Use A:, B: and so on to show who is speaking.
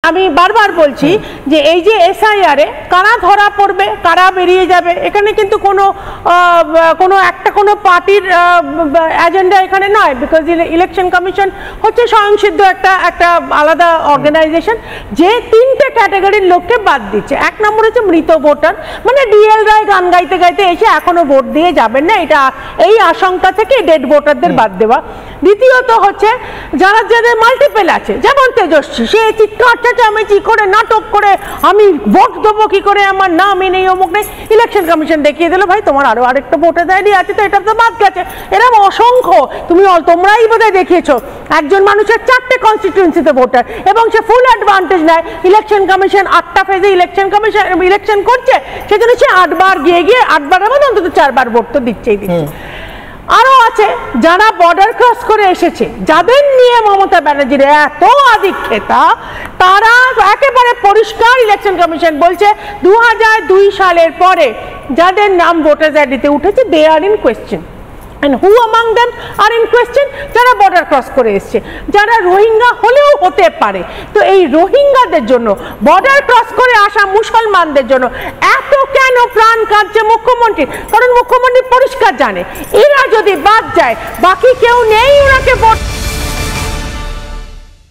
A: আমি বারবার বলছি যে এই যে এসআইআর এ কারা ধরা পড়বে কারা বেরিয়ে যাবে এখানে কিন্তু কোনো পার্টির এজেন্ডা এখানে নয়, বিকজ ইলেকশন কমিশন হচ্ছে স্বয়ংসিদ্ধ একটা আলাদা অর্গানাইজেশন যে তিনটে ক্যাটাগরির লোককে বাদ দিচ্ছে। এক নম্বর হচ্ছে মৃত ভোটার, মানে ডিএল রায় গান গাইতে গাইতে এসে এখনো ভোট দিয়ে যাবেন না, এটা এই আশঙ্কা থেকে ডেড ভোটারদের বাদ দেওয়া। দ্বিতীয়ত হচ্ছে যাদের মাল্টিপল আছে, যেমন তেজস্বী, সে চিৎকার চেঁচামেচি করে নাটক করে আমি ভোট দেবো কি করে, আমার নাম নেই অমুক নেই, ইলেকশন কমিশন দেখিয়ে দিল ভাই তোমার আরো আরেকটা ভোটার আইডি আছে তো এটা তো বাদ গেছে। এরকম অসংখ্য তোমরাই বোধহয় দেখিয়েছো একজন মানুষের 4টে কনস্টিটিউয়েন্সিতে ভোটার এবং সে ফুল অ্যাডভান্টেজ নেয়। ইলেকশন কমিশন 8টা ফেজে ইলেকশন করছে, সেজন্য সে 8 বার গিয়ে 8 বারের মধ্যে অন্তত 4 বার ভোট তো দিচ্ছেই দিচ্ছে। আরো আছে যারা বর্ডার ক্রস করে এসেছে, যাদের নিয়ে মমতা ব্যানার্জির এত আধিক্যতা, তারা একেবারে পরিষ্কার ইলেকশন কমিশন বলছে 2002 সালের পরে যাদের নাম ভোটার আইডিতে উঠেছে they are in question. And who among them are in question? যারা বর্ডার ক্রস করে এসছে, যারা রোহিঙ্গা হলেও হতে পারে। তো এই রোহিঙ্গাদের জন্য, বর্ডার ক্রস করে আসা মুসলমানদের জন্য এত কেন প্রাণ কাঁদছে মুখ্যমন্ত্রী? কারণ মুখ্যমন্ত্রী পরিষ্কার জানে এরা যদি বাদ যায় বাকি কেউ নেই ওনাকে ভোট